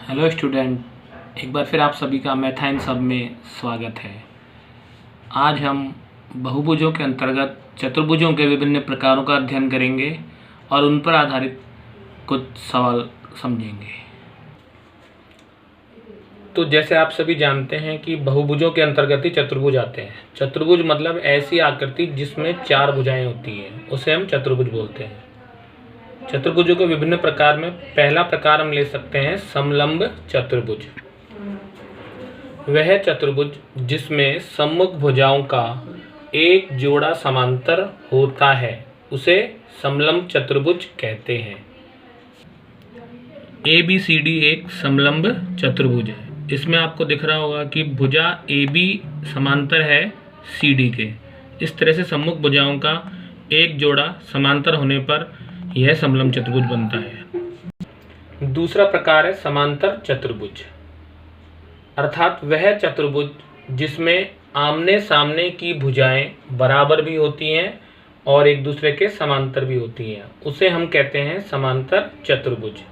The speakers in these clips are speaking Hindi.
हेलो स्टूडेंट, एक बार फिर आप सभी का मैथ एंड सब में स्वागत है। आज हम बहुभुजों के अंतर्गत चतुर्भुजों के विभिन्न प्रकारों का अध्ययन करेंगे और उन पर आधारित कुछ सवाल समझेंगे। तो जैसे आप सभी जानते हैं कि बहुभुजों के अंतर्गत ही चतुर्भुज आते हैं। चतुर्भुज मतलब ऐसी आकृति जिसमें 4 भुजाएं होती हैं, उसे हम चतुर्भुज बोलते हैं। चतुर्भुजों के विभिन्न प्रकार में पहला प्रकार हम ले सकते हैं समलंब चतुर्भुज। वह चतुर्भुज जिसमें सम्मुख भुजाओं का एक जोड़ा समांतर होता है उसे समलंब चतुर्भुज कहते हैं। ABCD एक समलंब चतुर्भुज है। इसमें आपको दिख रहा होगा कि भुजा AB समांतर है CD के। इस तरह से सम्मुख भुजाओं का एक जोड़ा समांतर होने पर यह समलंब चतुर्भुज बनता है। दूसरा प्रकार है समांतर चतुर्भुज, अर्थात वह चतुर्भुज जिसमें आमने सामने की भुजाएं बराबर भी होती हैं और एक दूसरे के समांतर भी होती हैं, उसे हम कहते हैं समांतर चतुर्भुज।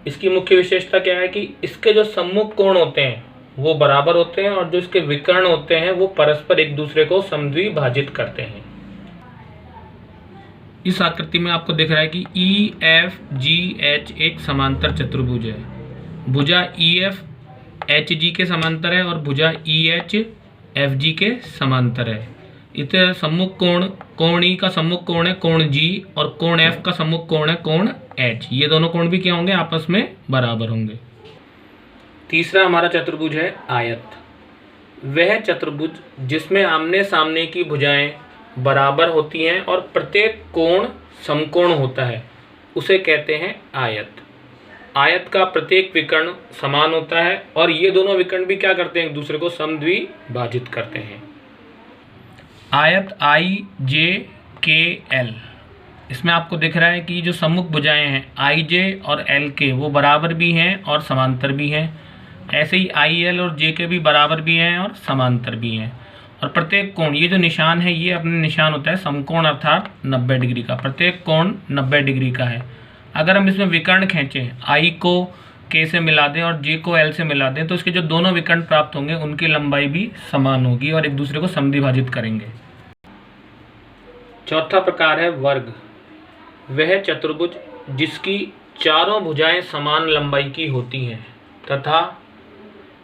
इसकी मुख्य विशेषता क्या है कि इसके जो सम्मुख कोण होते हैं वो बराबर होते हैं और जो इसके विकर्ण होते हैं वो परस्पर एक दूसरे को समद्विभाजित करते हैं। इस आकृति में आपको दिख रहा है कि EFGH एक समांतर चतुर्भुज है। भुजा EF HG के समांतर है और भुजा EH FG के समांतर है। इसे सम्मुख कोण E का सम्मुख कोण है कोण G और कोण F का सम्मुख कोण है कोण H। ये दोनों कोण भी क्या होंगे, आपस में बराबर होंगे। तीसरा हमारा चतुर्भुज है आयत। वह चतुर्भुज जिसमें आमने सामने की भुजाएं बराबर होती हैं और प्रत्येक कोण समकोण होता है उसे कहते हैं आयत। आयत का प्रत्येक विकर्ण समान होता है और ये दोनों विकर्ण भी क्या करते हैं, एक दूसरे को समद्विभाजित करते हैं। आयत IJKL, इसमें आपको दिख रहा है कि जो सम्मुख भुजाएं हैं IJ और LK वो बराबर भी हैं और समांतर भी हैं। ऐसे ही IL और JK भी बराबर भी हैं और समांतर भी हैं। और प्रत्येक कोण, ये जो निशान है ये अपने निशान होता है समकोण अर्थात 90 डिग्री का। प्रत्येक कोण 90 डिग्री का है। अगर हम इसमें विकर्ण खींचें, I को K से मिला दें और J को L से मिला दें तो इसके जो दोनों विकर्ण प्राप्त होंगे उनकी लंबाई भी समान होगी और एक दूसरे को समद्विभाजित करेंगे। चौथा प्रकार है वर्ग। वह चतुर्भुज जिसकी चारों भुजाएं समान लंबाई की होती हैं तथा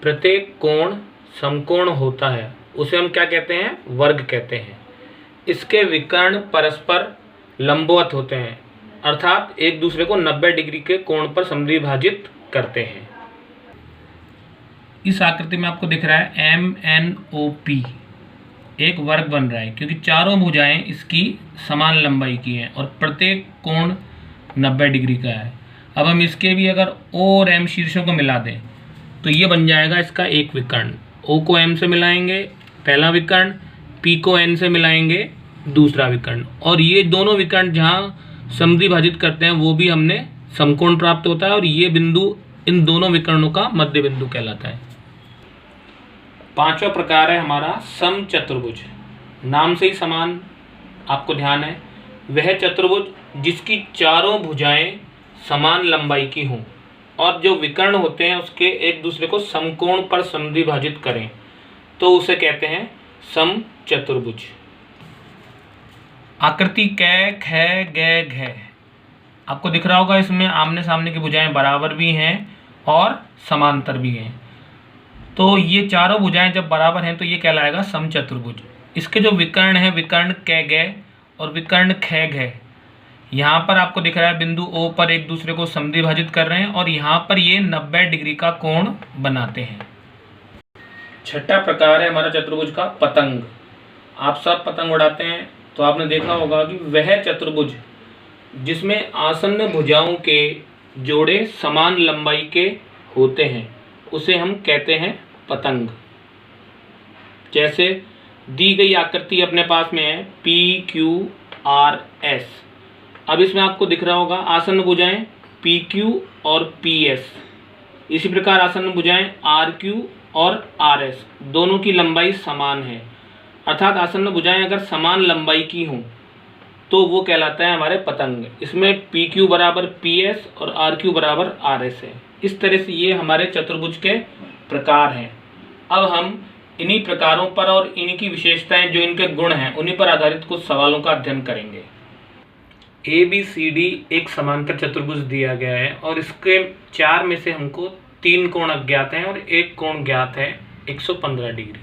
प्रत्येक कोण समकोण होता है उसे हम क्या कहते हैं, वर्ग कहते हैं। इसके विकर्ण परस्पर लंबवत होते हैं अर्थात एक दूसरे को 90 डिग्री के कोण पर समद्विभाजित करते हैं। इस आकृति में आपको दिख रहा है MNOP एक वर्ग बन रहा है क्योंकि चारों भुजाएं इसकी समान लंबाई की हैं और प्रत्येक कोण 90 डिग्री का है। अब हम इसके भी अगर O और M शीर्षों को मिला दें तो ये बन जाएगा इसका एक विकर्ण। O को M से मिलाएंगे पहला विकर्ण, P को N से मिलाएंगे दूसरा विकर्ण, और ये दोनों विकर्ण जहाँ समद्विभाजित करते हैं वो भी हमने समकोण प्राप्त होता है और ये बिंदु इन दोनों विकर्णों का मध्य बिंदु कहलाता है। पांचवा प्रकार है हमारा समचतुर्भुज। नाम से ही समान आपको ध्यान है। वह चतुर्भुज जिसकी चारों भुजाएं समान लंबाई की हों और जो विकर्ण होते हैं उसके एक दूसरे को समकोण पर समद्विभाजित करें तो उसे कहते हैं समचतुर्भुज। आकृति कै ख ग घ आपको दिख रहा होगा, इसमें आमने सामने की भुजाएं बराबर भी हैं और समांतर भी हैं। तो ये चारों भुजाएं जब बराबर हैं तो ये कहलाएगा समचतुर्भुज। इसके जो विकर्ण हैं, विकर्ण कै ग और विकर्ण ख घ, यहाँ पर आपको दिख रहा है बिंदु O पर एक दूसरे को समद्विभाजित कर रहे हैं और यहाँ पर ये 90 डिग्री का कोण बनाते हैं। छठा प्रकार है हमारा चतुर्भुज का पतंग। आप सब पतंग उड़ाते हैं तो आपने देखा होगा कि वह चतुर्भुज जिसमें आसन्न भुजाओं के जोड़े समान लंबाई के होते हैं उसे हम कहते हैं पतंग। जैसे दी गई आकृति अपने पास में है PQRS। अब इसमें आपको दिख रहा होगा आसन्न भुजाएं PQ और PS। इसी प्रकार आसन्न भुजाएं RQ और RS दोनों की लंबाई समान है। अर्थात आसन्न भुजाएं अगर समान लंबाई की हों तो वो कहलाता है हमारे पतंग। इसमें पी क्यू बराबर पी एस और आर क्यू बराबर आर एस है। इस तरह से ये हमारे चतुर्भुज के प्रकार हैं। अब हम इन्हीं प्रकारों पर और इनकी विशेषताएं जो इनके गुण हैं उन्हीं पर आधारित कुछ सवालों का अध्ययन करेंगे। ए बी सी डी एक समांतर चतुर्भुज दिया गया है और इसके 4 में से हमको 3 कोण अज्ञात हैं और 1 कोण ज्ञात है 115 डिग्री।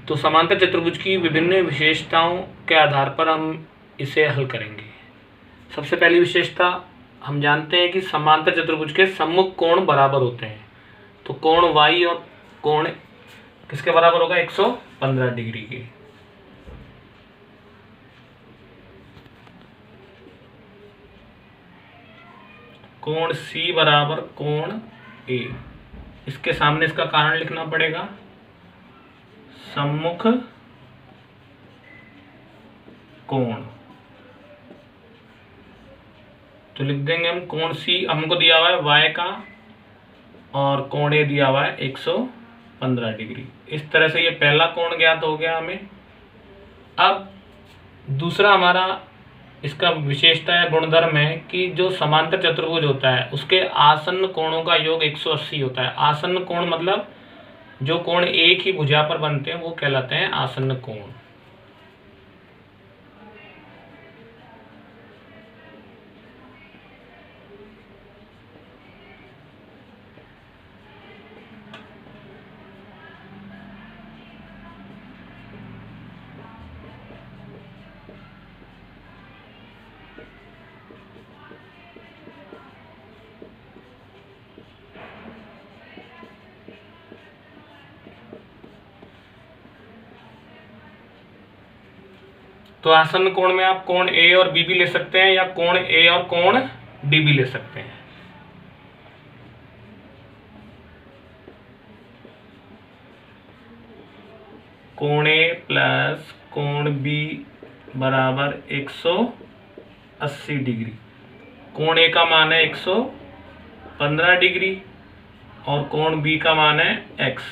तो समांतर चतुर्भुज की विभिन्न विशेषताओं के आधार पर हम इसे हल करेंगे। सबसे पहली विशेषता, हम जानते हैं कि समांतर चतुर्भुज के सम्मुख कोण बराबर होते हैं। तो कोण y और कोण किसके बराबर होगा? 115 डिग्री के। कोण C बराबर कोण A। इसके सामने इसका कारण लिखना पड़ेगा, सम्मुख कोण। तो लिख देंगे हम कोण C हमको दिया हुआ है y का और कोण A दिया हुआ है 115 डिग्री। इस तरह से ये पहला कोण ज्ञात हो गया हमें। अब दूसरा हमारा इसका विशेषता या गुणधर्म है कि जो समांतर चतुर्भुज होता है उसके आसन्न कोणों का योग 180 होता है। आसन्न कोण मतलब जो कोण एक ही भुजा पर बनते हैं वो कहलाते हैं आसन्न कोण। तो आसन्न कोण में आप कोण ए और बी भी ले सकते हैं या कोण ए और कोण डी भी ले सकते हैं। कोण ए प्लस कोण बी बराबर 180 डिग्री। कोण ए का मान है 115 डिग्री और कोण बी का मान है x।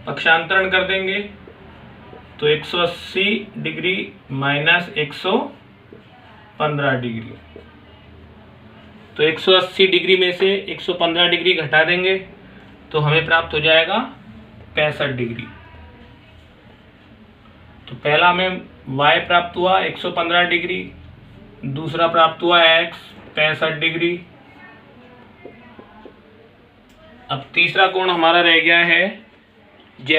पक्षांतरण कर देंगे तो 180 डिग्री माइनस 115 डिग्री। तो 180 डिग्री में से 115 डिग्री घटा देंगे तो हमें प्राप्त हो जाएगा 65 डिग्री। तो पहला हमें y प्राप्त हुआ 115 डिग्री, दूसरा प्राप्त हुआ x 65 डिग्री। अब तीसरा कोण हमारा रह गया है z।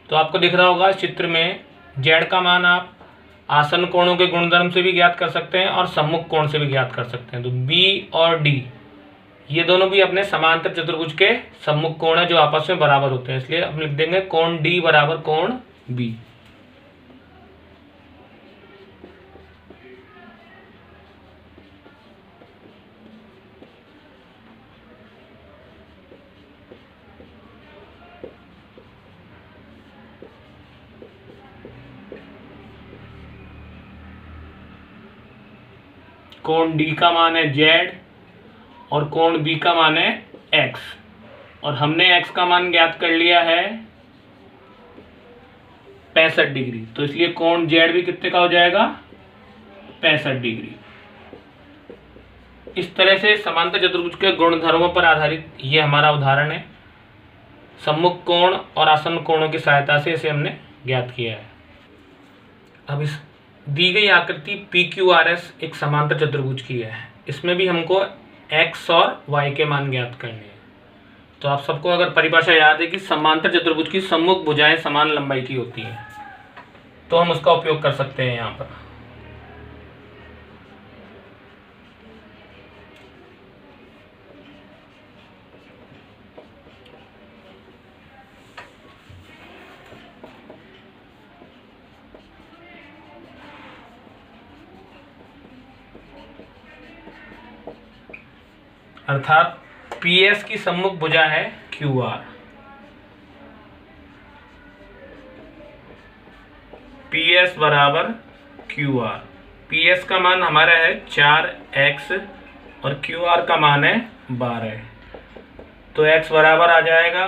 तो आपको दिख रहा होगा इस चित्र में z का मान आप आसन्न कोणों के गुणधर्म से भी ज्ञात कर सकते हैं और सम्मुख कोण से भी ज्ञात कर सकते हैं। तो b और d ये दोनों भी अपने समांतर चतुर्भुज के सम्मुख कोण है जो आपस में बराबर होते हैं, इसलिए हम लिख देंगे कोण d बराबर कोण b। कोण D का मान है Z और कोण B का मान है X और हमने X का मान ज्ञात कर लिया है 65 डिग्री। तो इसलिए कोण Z भी कितने का हो जाएगा? 65 डिग्री। इस तरह से समांतर चतुर्भुज के गुणधर्मों पर आधारित ये हमारा उदाहरण है। सम्मुख कोण और आसन्न कोणों की सहायता से इसे हमने ज्ञात किया है। अब इस दी गई आकृति पी क्यू आर एस एक समांतर चतुर्भुज की है। इसमें भी हमको x और y के मान ज्ञात करने हैं। तो आप सबको अगर परिभाषा याद है कि समांतर चतुर्भुज की सम्मुख भुजाएं समान लंबाई की होती हैं, तो हम उसका उपयोग कर सकते हैं यहाँ पर। अर्थात PS की सम्मुख भुजा है QR। PS बराबर QR। PS का मान हमारा है 4x और QR का मान है 12। तो x बराबर आ जाएगा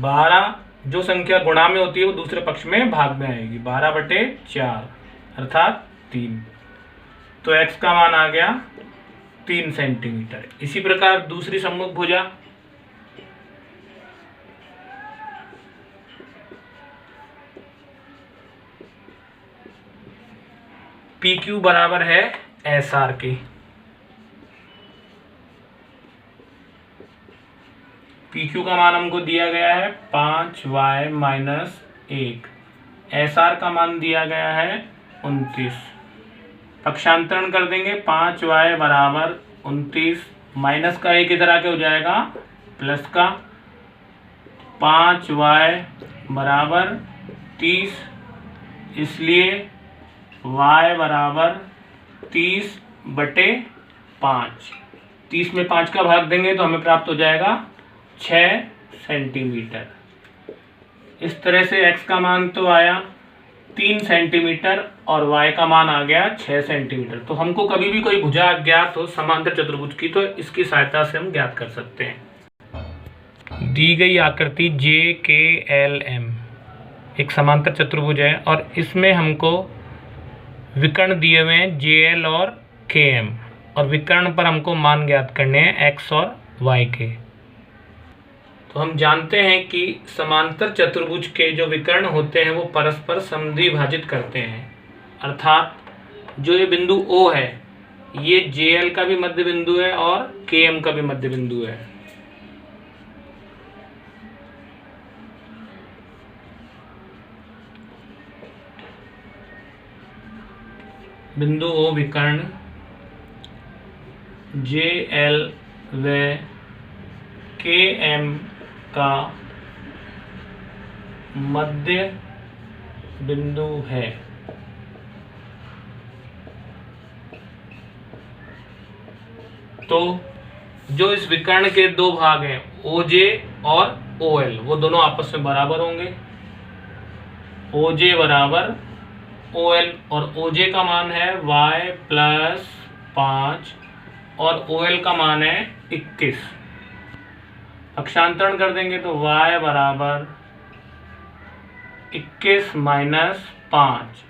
12 जो संख्या गुणा में होती है वो दूसरे पक्ष में भाग में आएगी। 12/4 अर्थात 3। तो x का मान आ गया 3 सेंटीमीटर। इसी प्रकार दूसरी सम्मुख भुजा, PQ बराबर है SR के। PQ का मान हमको दिया गया है 5y - 1। SR का मान दिया गया है 29। पक्षांतरण कर देंगे। 5y बराबर 29, माइनस का एक इधर आके हो जाएगा प्लस का। 5y बराबर 30, इसलिए y बराबर 30/5। 30 में 5 का भाग देंगे तो हमें प्राप्त हो जाएगा 6 सेंटीमीटर। इस तरह से x का मान तो आया 3 सेंटीमीटर और y का मान आ गया 6 सेंटीमीटर। तो हमको कभी भी कोई भुजा अज्ञात हो समांतर चतुर्भुज की तो इसकी सहायता से हम ज्ञात कर सकते हैं। दी गई आकृति JKLM एक समांतर चतुर्भुज है और इसमें हमको विकर्ण दिए हुए हैं JL और KM, और विकर्ण पर हमको मान ज्ञात करने हैं x और y के। तो हम जानते हैं कि समांतर चतुर्भुज के जो विकर्ण होते हैं वो परस्पर समद्विभाजित करते हैं, अर्थात जो ये बिंदु O है ये JL का भी मध्य बिंदु है और KM का भी मध्य बिंदु है। बिंदु O विकर्ण JL व KM का मध्य बिंदु है। तो जो इस विकर्ण के दो भाग हैं OJ और OL वो दोनों आपस में बराबर होंगे। OJ बराबर OL, और OJ का मान है y + 5 और OL का मान है 21। पक्षांतरण कर देंगे तो y बराबर 21 - 5,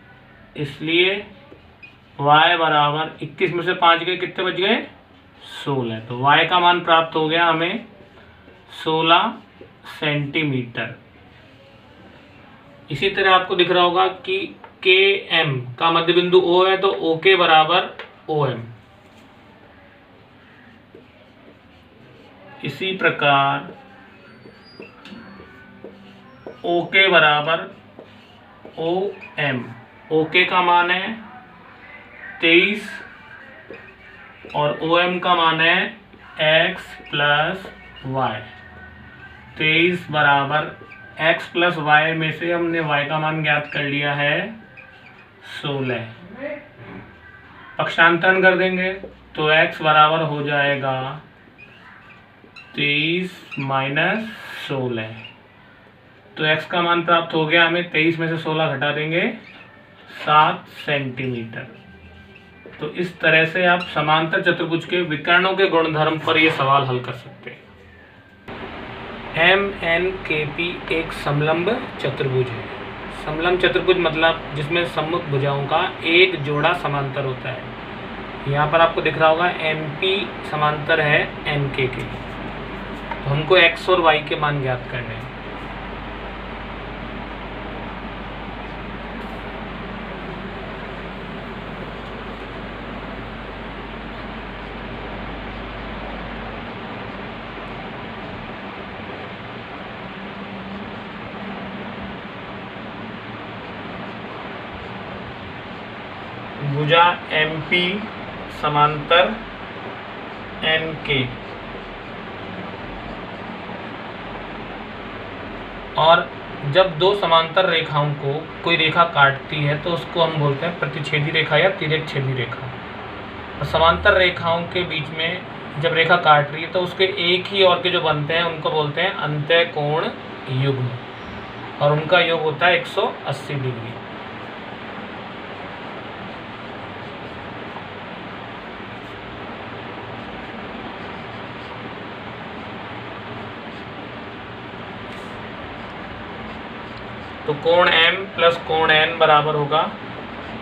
इसलिए y बराबर 21 में से 5 गए, कितने बच गए? 16। तो y का मान प्राप्त हो गया हमें 16 सेंटीमीटर। इसी तरह आपको दिख रहा होगा कि KM का मध्य बिंदु O है तो OK बराबर OM। इसी प्रकार OK बराबर OM। OK का मान है 23 और OM का मान है x + y। 23 बराबर x + y में से हमने y का मान ज्ञात कर लिया है 16। पक्षांतरण कर देंगे तो x बराबर हो जाएगा 23 - 16। तो x का मान प्राप्त हो गया हमें। 23 में से 16 घटा देंगे 7 सेंटीमीटर। तो इस तरह से आप समांतर चतुर्भुज के विकर्णों के गुणधर्म पर यह सवाल हल कर सकते हैं। MNKP एक समलंब चतुर्भुज है। समलंब चतुर्भुज मतलब जिसमें सम्मुख भुजाओं का एक जोड़ा समांतर होता है। यहाँ पर आपको दिख रहा होगा MP समांतर है NK के। तो हमको x और y के मान ज्ञात करने हैं। भुजा MP समांतर NK, और जब दो समांतर रेखाओं को कोई रेखा काटती है तो उसको हम बोलते हैं प्रतिच्छेदी रेखा या तिर्यकछेदी रेखा। और समांतर रेखाओं के बीच में जब रेखा काट रही है तो उसके एक ही ओर के जो बनते हैं उनको बोलते हैं अंतःकोण युग्म, और उनका योग होता है 180 डिग्री। तो कोण M प्लस कोण N बराबर होगा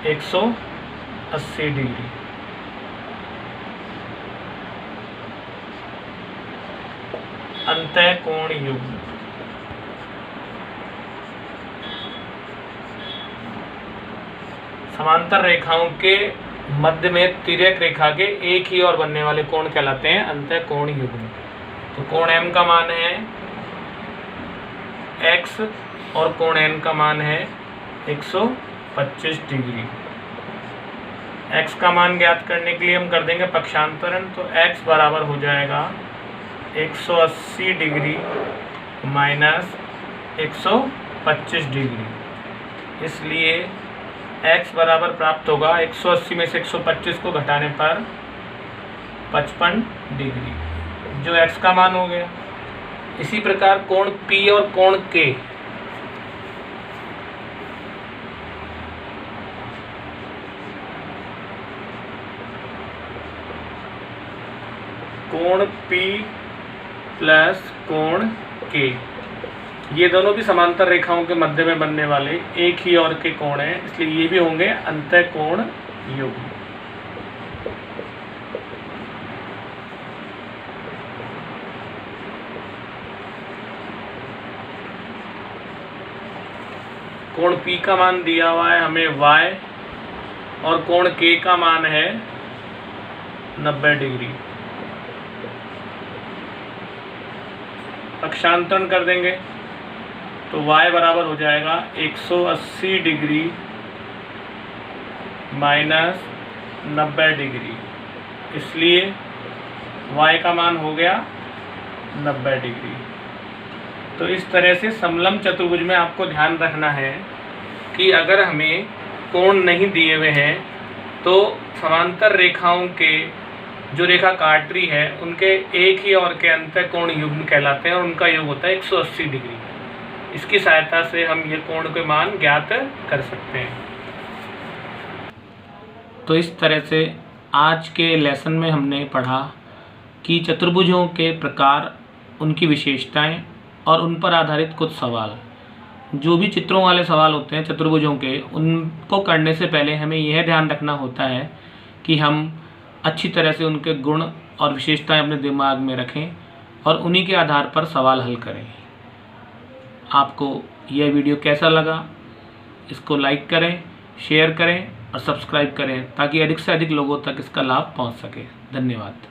180 डिग्री। अंतःकोण युग्म। समांतर रेखाओं के मध्य में तिर्यक रेखा के एक ही ओर बनने वाले कोण कहलाते हैं अंतःकोण युग्म। तो कोण M का मान है x और कोण N का मान है 125 डिग्री। x का मान ज्ञात करने के लिए हम कर देंगे पक्षांतरण। तो x बराबर हो जाएगा 180 डिग्री माइनस 125 डिग्री। इसलिए x बराबर प्राप्त होगा 180 में से 125 को घटाने पर 55 डिग्री, जो x का मान हो गया। इसी प्रकार कोण P और कोण K, कोण P प्लस कोण K, ये दोनों भी समांतर रेखाओं के मध्य में बनने वाले एक ही ओर के कोण हैं, इसलिए ये भी होंगे अंतःकोण युग्म। कोण P का मान दिया हुआ है हमें y और कोण K का मान है 90 डिग्री। पक्षांतरण कर देंगे तो y बराबर हो जाएगा 180 डिग्री माइनस 90 डिग्री। इसलिए y का मान हो गया 90 डिग्री। तो इस तरह से समलंब चतुर्भुज में आपको ध्यान रखना है कि अगर हमें कोण नहीं दिए हुए हैं तो समांतर रेखाओं के जो रेखा काट रही है उनके एक ही ओर के अंतःकोण युग्म कहलाते हैं और उनका योग होता है 180 डिग्री। इसकी सहायता से हम ये कोण के मान ज्ञात कर सकते हैं। तो इस तरह से आज के लेसन में हमने पढ़ा कि चतुर्भुजों के प्रकार, उनकी विशेषताएं और उन पर आधारित कुछ सवाल। जो भी चित्रों वाले सवाल होते हैं चतुर्भुजों के, उनको करने से पहले हमें यह ध्यान रखना होता है कि हम अच्छी तरह से उनके गुण और विशेषताएं अपने दिमाग में रखें और उन्हीं के आधार पर सवाल हल करें। आपको यह वीडियो कैसा लगा, इसको लाइक करें, शेयर करें और सब्सक्राइब करें ताकि अधिक से अधिक लोगों तक इसका लाभ पहुंच सके। धन्यवाद।